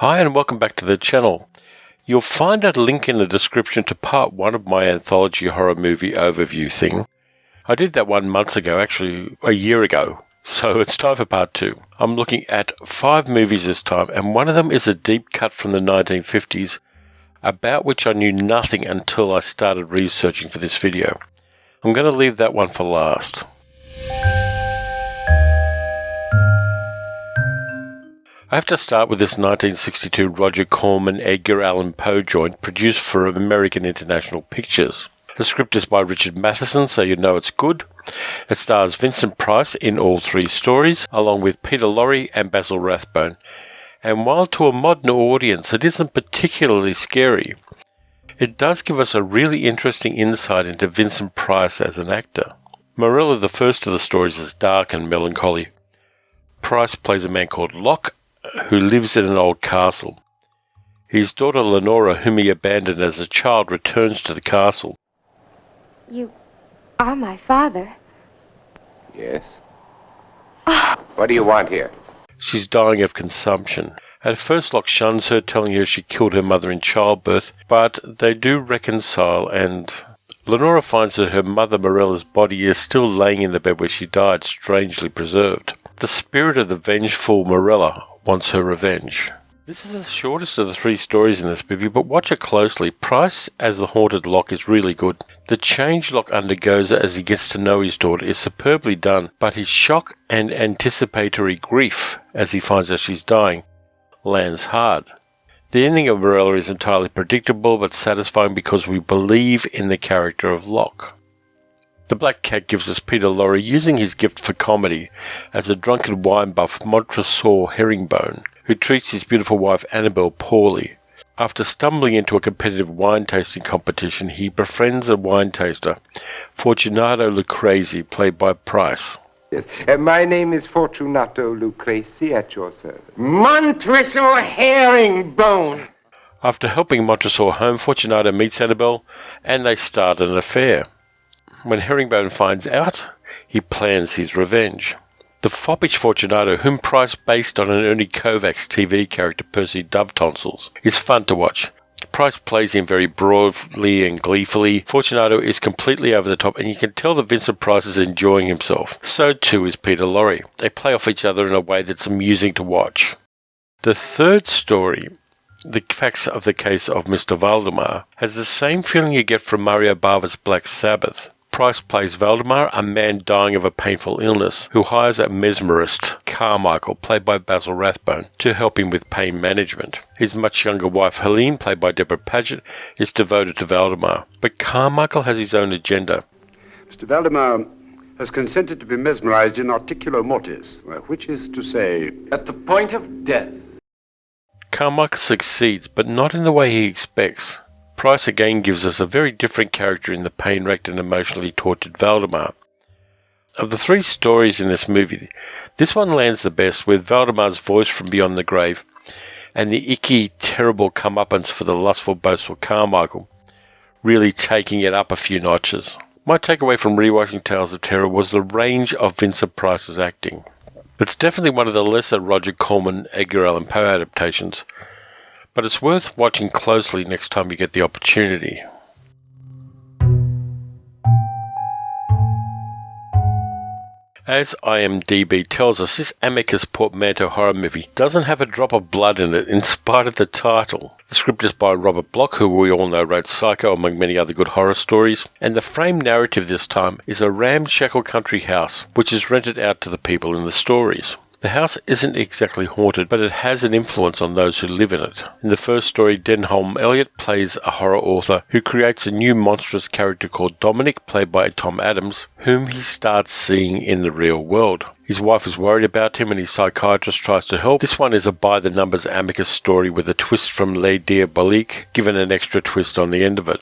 Hi and welcome back to the channel. You'll find a link in the description to part 1 of my anthology horror movie overview thing. I did that 1 month ago, actually a year ago, so it's time for part 2. I'm looking at 5 movies this time, and one of them is a deep cut from the 1950s, about which I knew nothing until I started researching for this video. I'm going to leave that one for last. I have to start with this 1962 Roger Corman Edgar Allan Poe joint produced for American International Pictures. The script is by Richard Matheson, so you know it's good. It stars Vincent Price in all 3 stories, along with Peter Lorre and Basil Rathbone. And while to a modern audience it isn't particularly scary, it does give us a really interesting insight into Vincent Price as an actor. Morella, the first of the stories, is dark and melancholy. Price plays a man called Locke, who lives in an old castle. His daughter Lenora, whom he abandoned as a child, returns to the castle. You are my father. Yes. What do you want here? She's dying of consumption. At first, Locke shuns her, telling her she killed her mother in childbirth, but they do reconcile, and Lenora finds that her mother Morella's body is still laying in the bed where she died, strangely preserved. The spirit of the vengeful Morella wants her revenge. This is the shortest of the 3 stories in this movie, but watch it closely. Price as the haunted Locke is really good. The change Locke undergoes as he gets to know his daughter is superbly done, but his shock and anticipatory grief as he finds out she's dying lands hard. The ending of Morella is entirely predictable but satisfying because we believe in the character of Locke. The Black Cat gives us Peter Lorre using his gift for comedy as a drunken wine buff Montresor Herringbone, who treats his beautiful wife Annabelle poorly. After stumbling into a competitive wine tasting competition, he befriends a wine taster, Fortunato Lucrezi, played by Price. Yes. My name is Fortunato Lucrezi, at your service. Montresor Herringbone! After helping Montresor home, Fortunato meets Annabelle, and they start an affair. When Herringbone finds out, he plans his revenge. The foppish Fortunato, whom Price based on an Ernie Kovacs TV character Percy Dovetonsils, is fun to watch. Price plays him very broadly and gleefully. Fortunato is completely over the top, and you can tell that Vincent Price is enjoying himself. So too is Peter Lorre. They play off each other in a way that's amusing to watch. The third story, The Facts of the Case of Mr. Valdemar, has the same feeling you get from Mario Bava's Black Sabbath. Price plays Valdemar, a man dying of a painful illness, who hires a mesmerist, Carmichael, played by Basil Rathbone, to help him with pain management. His much younger wife, Helene, played by Deborah Paget, is devoted to Valdemar, but Carmichael has his own agenda. Mr. Valdemar has consented to be mesmerized in articulo mortis, which is to say, At the point of death. Carmichael succeeds, but not in the way he expects. Price again gives us a very different character in the pain-racked and emotionally tortured Valdemar. Of the 3 stories in this movie, this one lands the best, with Valdemar's voice from beyond the grave, and the icky, terrible comeuppance for the lustful, boastful Carmichael, really taking it up a few notches. My takeaway from rewatching Tales of Terror was the range of Vincent Price's acting. It's definitely one of the lesser Roger Corman Edgar Allan Poe adaptations, but it's worth watching closely next time you get the opportunity. As IMDb tells us, this Amicus Portmanteau horror movie doesn't have a drop of blood in it in spite of the title. The script is by Robert Bloch, who we all know wrote Psycho among many other good horror stories, and the frame narrative this time is a ramshackle country house which is rented out to the people in the stories. The house isn't exactly haunted, but it has an influence on those who live in it. In the first story, Denholm Elliott plays a horror author who creates a new monstrous character called Dominic, played by Tom Adams, whom he starts seeing in the real world. His wife is worried about him and his psychiatrist tries to help. This one is a by-the-numbers Amicus story with a twist from Les Diaboliques, given an extra twist on the end of it.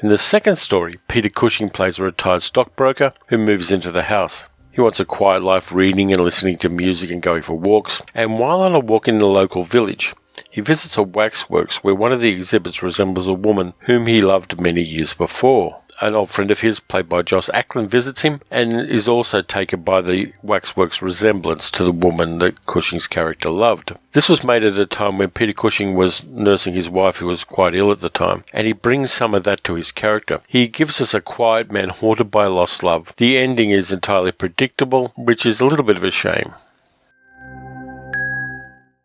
In the second story, Peter Cushing plays a retired stockbroker who moves into the house. He wants a quiet life, reading and listening to music and going for walks, and while on a walk in the local village, he visits a waxworks where one of the exhibits resembles a woman whom he loved many years before. an old friend of his, played by Joss Ackland, visits him and is also taken by the waxwork's resemblance to the woman that Cushing's character loved. This was made at a time when Peter Cushing was nursing his wife, who was quite ill at the time, and he brings some of that to his character. He gives us a quiet man haunted by lost love. The ending is entirely predictable, which is a little bit of a shame.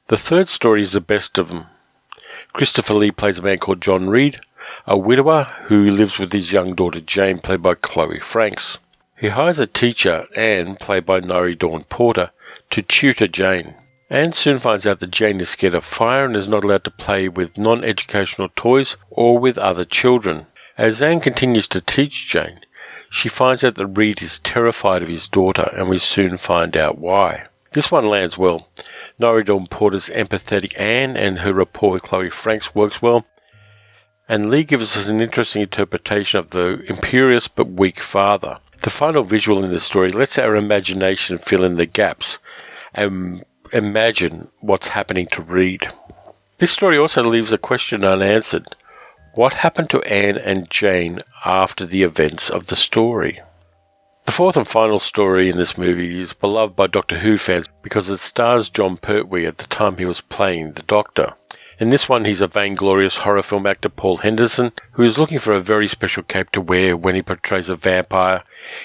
The third story is the best of them. Christopher Lee plays a man called John Reed, a widower who lives with his young daughter Jane, played by Chloe Franks. He hires a teacher, Anne, played by Nori Dawn Porter, to tutor Jane. Anne soon finds out that Jane is scared of fire and is not allowed to play with non-educational toys or with other children. As Anne continues to teach Jane, she finds out that Reed is terrified of his daughter, and we soon find out why. This one lands well. Nori Dawn Porter's empathetic Anne and her rapport with Chloe Franks works well, and Lee gives us an interesting interpretation of the imperious but weak father. The final visual in the story lets our imagination fill in the gaps and imagine what's happening to Reed. This story also leaves a question unanswered. What happened to Anne and Jane after the events of the story? The fourth and final story in this movie is beloved by Doctor Who fans because it stars Jon Pertwee at the time he was playing the Doctor. In this one, he's a vainglorious horror film actor, Paul Henderson, who is looking for a very special cape to wear when he portrays a vampire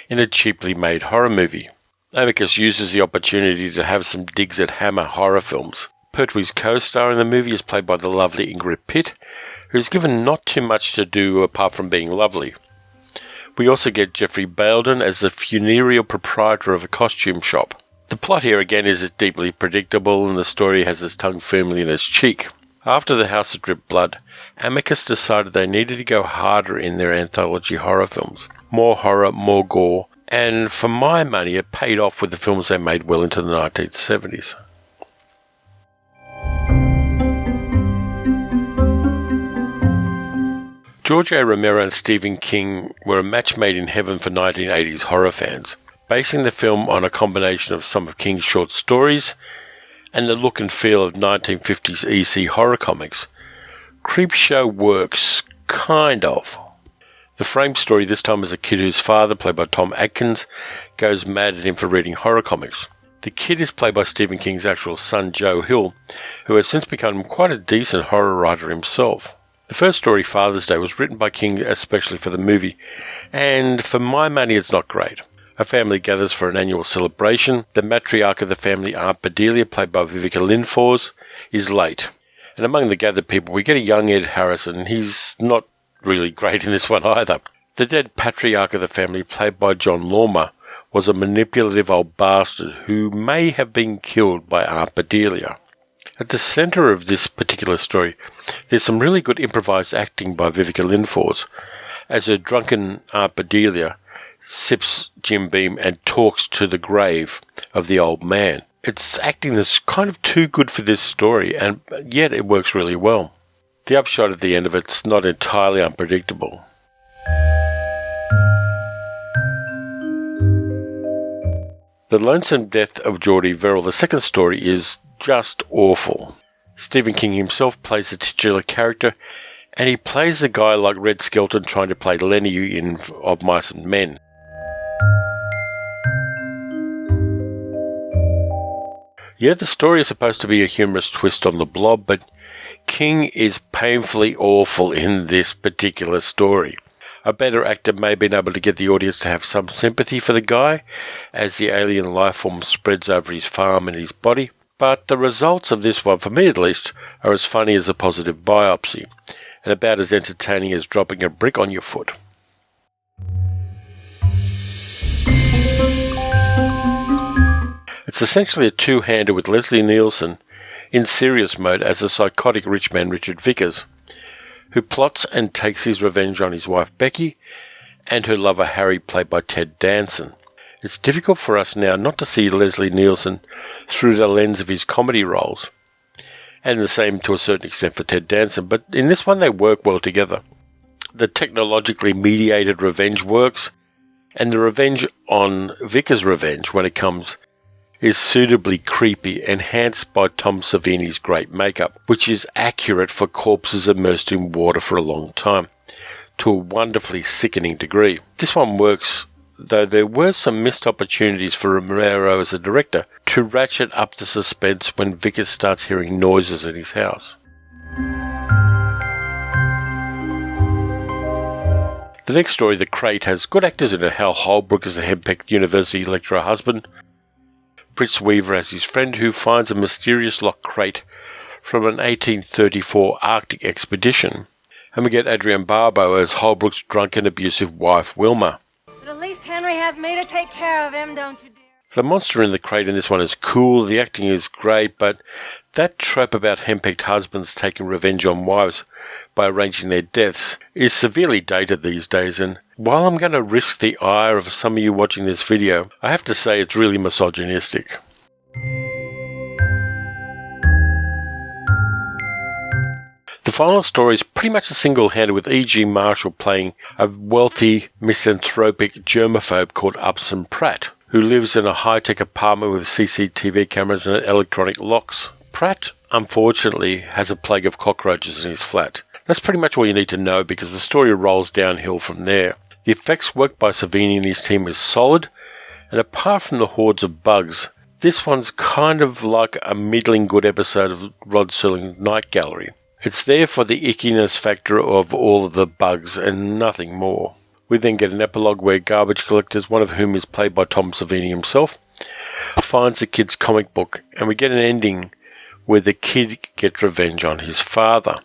in a cheaply made horror movie. Amicus uses the opportunity to have some digs at Hammer horror films. Pertwee's co-star in the movie is played by the lovely Ingrid Pitt, who's given not too much to do apart from being lovely. We also get Jeffrey Balden as the funereal proprietor of a costume shop. The plot here again is deeply predictable, and the story has its tongue firmly in its cheek. After The House That Dripped Blood, Amicus decided they needed to go harder in their anthology horror films. More horror, more gore, and for my money it paid off with the films they made well into the 1970s. George A. Romero and Stephen King were a match made in heaven for 1980s horror fans, basing the film on a combination of some of King's short stories and the look and feel of 1950s EC horror comics. Creepshow works, kind of. The frame story this time is a kid whose father, played by Tom Atkins, goes mad at him for reading horror comics. The kid is played by Stephen King's actual son, Joe Hill, who has since become quite a decent horror writer himself. The first story, Father's Day, was written by King especially for the movie, and for my money it's not great. A family gathers for an annual celebration. The matriarch of the family, Aunt Bedelia, played by Vivica Lindfors, is late. And among the gathered people we get a young Ed Harrison, and he's not really great in this one either. The dead patriarch of the family, played by John Lormer, was a manipulative old bastard who may have been killed by Aunt Bedelia. At the centre of this particular story, there's some really good improvised acting by Vivica Lindfors, as her drunken Aunt Bedelia sips Jim Beam and talks to the grave of the old man. It's acting that's kind of too good for this story, and yet it works really well. The upshot at the end of it's not entirely unpredictable. The Lonesome Death of Geordie Verrill, the second story, is just awful. Stephen King himself plays the titular character, and he plays a guy like Red Skelton trying to play Lenny in Of Mice and Men. Yeah, the story is supposed to be a humorous twist on the Blob, but King is painfully awful in this particular story. A better actor may have been able to get the audience to have some sympathy for the guy as the alien life form spreads over his farm and his body, but the results of this one, for me at least, are as funny as a positive biopsy, and about as entertaining as dropping a brick on your foot. It's essentially a two-hander with Leslie Nielsen in serious mode as a psychotic rich man, Richard Vickers, who plots and takes his revenge on his wife Becky and her lover Harry, played by Ted Danson. It's difficult for us now not to see Leslie Nielsen through the lens of his comedy roles, and the same to a certain extent for Ted Danson, but in this one they work well together. The technologically mediated revenge works, and the revenge on Vickers' revenge, when it comes, is suitably creepy, enhanced by Tom Savini's great makeup, which is accurate for corpses immersed in water for a long time. to a wonderfully sickening degree. This one works, though there were some missed opportunities for Romero as a director to ratchet up the suspense when Vickers starts hearing noises in his house. The next story, The Crate, has good actors in it. Hal Holbrook as a Henpeck University lecturer husband, Fritz Weaver as his friend who finds a mysterious locked crate from an 1834 Arctic expedition, and we get Adrienne Barbeau as Holbrook's drunk and abusive wife Wilma. But at least Henry has me to take care of him, don't you, dear? The monster in the crate in this one is cool, the acting is great, but that trope about henpecked husbands taking revenge on wives by arranging their deaths is severely dated these days, and while I'm going to risk the ire of some of you watching this video, I have to say it's really misogynistic. The final story is pretty much a single-handed, with E.G. Marshall playing a wealthy, misanthropic germaphobe called Upson Pratt, who lives in a high-tech apartment with CCTV cameras and electronic locks. Pratt, unfortunately, has a plague of cockroaches in his flat. That's pretty much all you need to know, because the story rolls downhill from there. The effects work by Savini and his team is solid, and apart from the hordes of bugs, this one's kind of like a middling good episode of Rod Serling's Night Gallery. It's there for the ickiness factor of all of the bugs and nothing more. We then get an epilogue where garbage collectors, one of whom is played by Tom Savini himself, finds the kid's comic book, and we get an ending where the kid gets revenge on his father.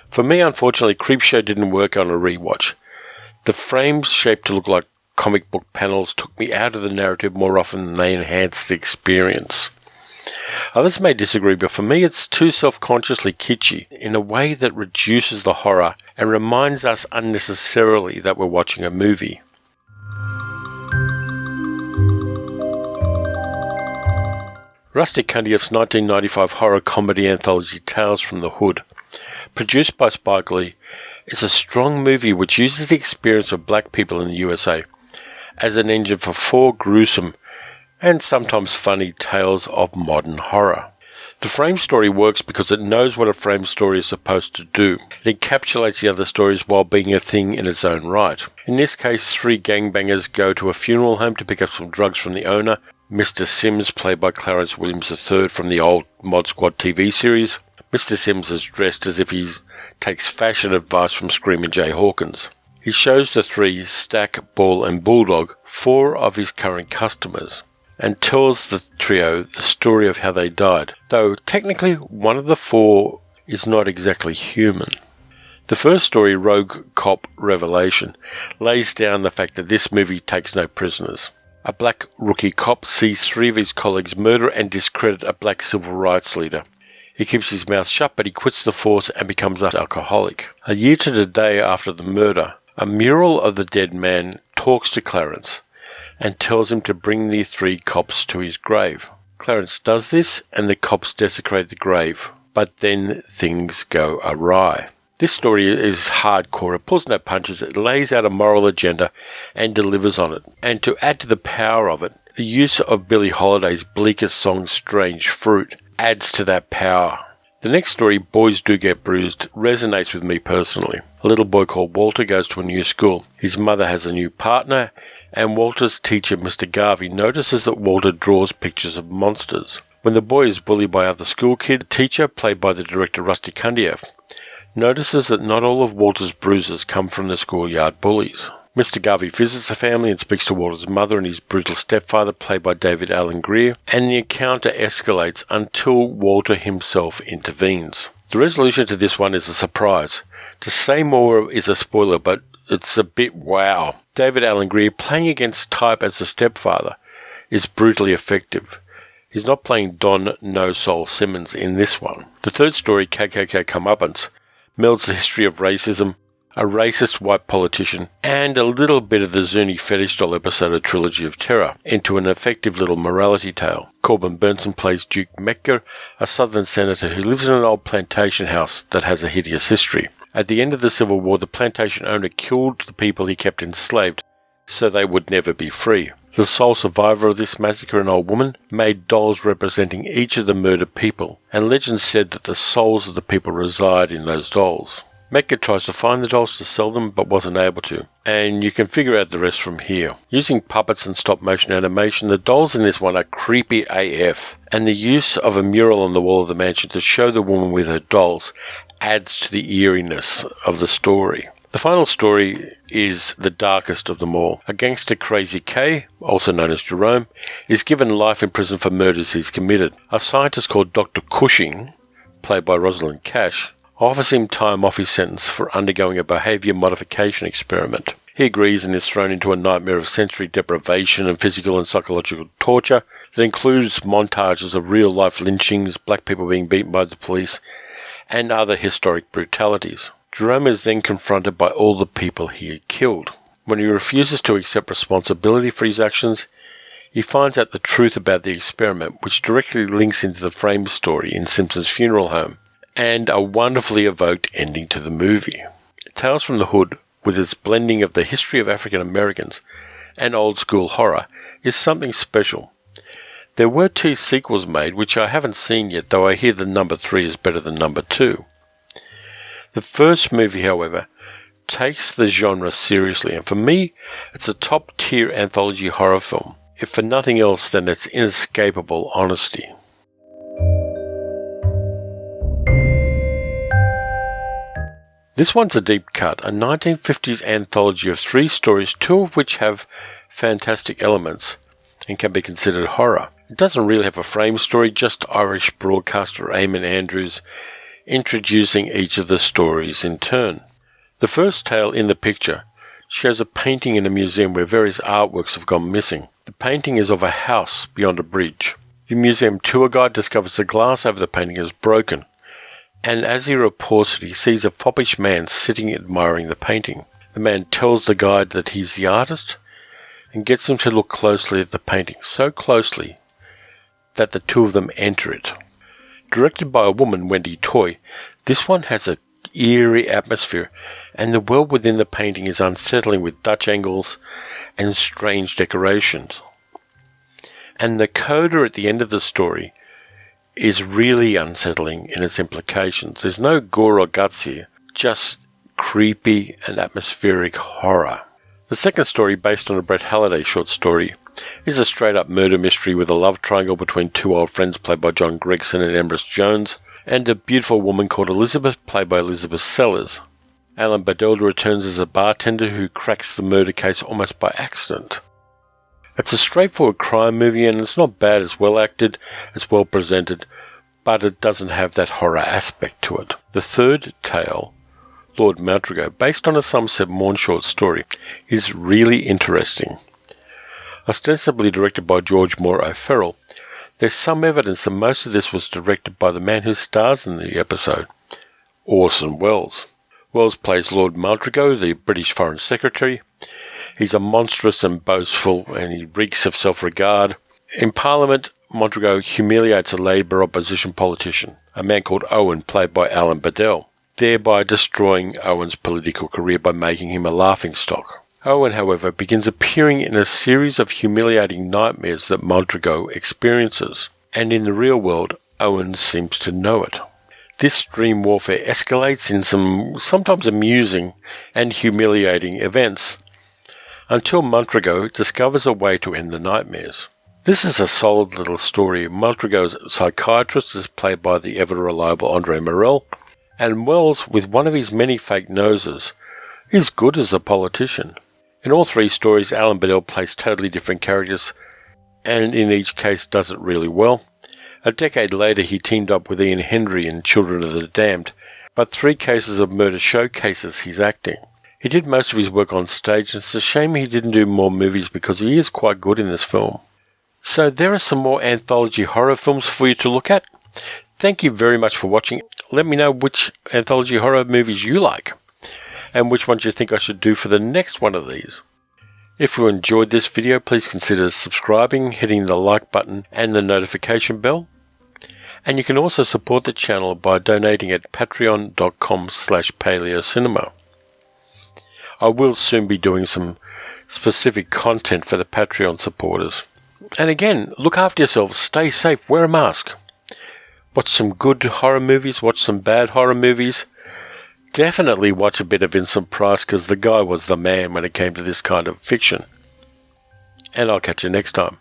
For me, unfortunately, Creepshow didn't work on a rewatch. The frames shaped to look like comic book panels took me out of the narrative more often than they enhanced the experience. Others may disagree, but for me it's too self-consciously kitschy in a way that reduces the horror and reminds us unnecessarily that we're watching a movie. Rustic Candys' 1995 horror comedy anthology Tales from the Hood, produced by Spike Lee, is a strong movie which uses the experience of black people in the USA as an engine for four gruesome and sometimes funny tales of modern horror. The frame story works because it knows what a frame story is supposed to do. It encapsulates the other stories while being a thing in its own right. In this case, three gangbangers go to a funeral home to pick up some drugs from the owner, Mr. Sims, played by Clarence Williams III from the old Mod Squad TV series. Mr. Sims is dressed as if he takes fashion advice from Screaming Jay Hawkins. He shows the three, Stack, Ball and Bulldog, four of his current customers, and tells the trio the story of how they died, though technically one of the four is not exactly human. The first story, Rogue Cop Revelation, lays down the fact that this movie takes no prisoners. A black rookie cop sees three of his colleagues murder and discredit a black civil rights leader. He keeps his mouth shut, but he quits the force and becomes an alcoholic. A year to the day after the murder, a mural of the dead man talks to Clarence and tells him to bring the three cops to his grave. Clarence does this, and the cops desecrate the grave, but then things go awry. This story is hardcore. It pulls no punches. It lays out a moral agenda and delivers on it. And to add to the power of it, the use of Billie Holiday's bleakest song, Strange Fruit, adds to that power. The next story, Boys Do Get Bruised, resonates with me personally. A little boy called Walter goes to a new school. His mother has a new partner, and Walter's teacher, Mr. Garvey, notices that Walter draws pictures of monsters. When the boy is bullied by other school kids, the teacher, played by the director Rustic Candys, notices that not all of Walter's bruises come from the schoolyard bullies. Mr. Garvey visits the family and speaks to Walter's mother and his brutal stepfather, played by David Allan Greer, and the encounter escalates until Walter himself intervenes. The resolution to this one is a surprise. To say more is a spoiler, but it's a bit wow. David Allan Greer, playing against type as the stepfather, is brutally effective. He's not playing Don No Soul Simmons in this one. The third story, KKK Comeuppance, melds the history of racism, a racist white politician, and a little bit of the Zuni fetish doll episode of Trilogy of Terror into an effective little morality tale. Corbin Burnson plays Duke Metcalfe, a southern senator who lives in an old plantation house that has a hideous history. At the end of the Civil War, the plantation owner killed the people he kept enslaved, so they would never be free. The sole survivor of this massacre, an old woman, made dolls representing each of the murdered people, and legend said that the souls of the people reside in those dolls. Edgar tries to find the dolls to sell them but wasn't able to, and you can figure out the rest from here. Using puppets and stop-motion animation, the dolls in this one are creepy AF, and the use of a mural on the wall of the mansion to show the woman with her dolls adds to the eeriness of the story. The final story is the darkest of them all. A gangster, Crazy K, also known as Jerome, is given life in prison for murders he's committed. A scientist called Dr. Cushing, played by Rosalind Cash, offers him time off his sentence for undergoing a behaviour modification experiment. He agrees and is thrown into a nightmare of sensory deprivation and physical and psychological torture that includes montages of real-life lynchings, black people being beaten by the police, and other historic brutalities. Jerome is then confronted by all the people he had killed. When he refuses to accept responsibility for his actions, he finds out the truth about the experiment, which directly links into the frame story in Simpson's funeral home, and a wonderfully evoked ending to the movie. Tales from the Hood, with its blending of the history of African Americans and old-school horror, is something special. There were 2 sequels made, which I haven't seen yet, though I hear the number 3 is better than number 2. The first movie, however, takes the genre seriously, and for me, it's a top-tier anthology horror film, if for nothing else than its inescapable honesty. This one's a deep cut, a 1950s anthology of 3 stories, 2 of which have fantastic elements and can be considered horror. It doesn't really have a frame story, just Irish broadcaster Eamon Andrews introducing each of the stories in turn. The first tale in the picture shows a painting in a museum where various artworks have gone missing. The painting is of a house beyond a bridge. The museum tour guide discovers the glass over the painting is broken, and as he reports it, he sees a foppish man sitting admiring the painting. The man tells the guide that he's the artist and gets him to look closely at the painting, so closely that the two of them enter it. Directed by a woman, Wendy Toy, this one has an eerie atmosphere, and the world within the painting is unsettling with Dutch angles and strange decorations. And the coda at the end of the story is really unsettling in its implications. There's no gore or guts here, just creepy and atmospheric horror. The second story, based on a Brett Halliday short story, is a straight-up murder mystery with a love triangle between 2 old friends played by John Gregson and Empress Jones, and a beautiful woman called Elizabeth played by Elizabeth Sellers. Allan Bedell returns as a bartender who cracks the murder case almost by accident. It's a straightforward crime movie, and it's not bad. It's well acted, it's well presented, but it doesn't have that horror aspect to it. The third tale, Lord Maltrigo, based on a Somerset Maugham short story, is really interesting. Ostensibly directed by George Moore O'Farrell, there's some evidence that most of this was directed by the man who stars in the episode, Orson Welles. Welles plays Lord Maltrigo, the British Foreign Secretary. He's a monstrous and boastful, and he reeks of self-regard. In Parliament, Montagu humiliates a Labour opposition politician, a man called Owen, played by Allan Bedell, thereby destroying Owen's political career by making him a laughingstock. Owen, however, begins appearing in a series of humiliating nightmares that Montagu experiences, and in the real world, Owen seems to know it. This dream warfare escalates in some sometimes amusing and humiliating events, until Montagu discovers a way to end the nightmares. This is a solid little story. Montagu's psychiatrist is played by the ever-reliable Andre Morel, and Wells, with one of his many fake noses, is good as a politician. In all 3 stories, Allan Bedell plays totally different characters, and in each case does it really well. A decade later, he teamed up with Ian Hendry in Children of the Damned, but 3 cases of murder showcases his acting. He did most of his work on stage, and it's a shame he didn't do more movies because he is quite good in this film. So there are some more anthology horror films for you to look at. Thank you very much for watching. Let me know which anthology horror movies you like, and which ones you think I should do for the next one of these. If you enjoyed this video, please consider subscribing, hitting the like button and the notification bell. And you can also support the channel by donating at patreon.com/paleocinema. I will soon be doing some specific content for the Patreon supporters. And again, look after yourselves, stay safe, wear a mask. Watch some good horror movies, watch some bad horror movies. definitely watch a bit of Vincent Price because the guy was the man when it came to this kind of fiction. And I'll catch you next time.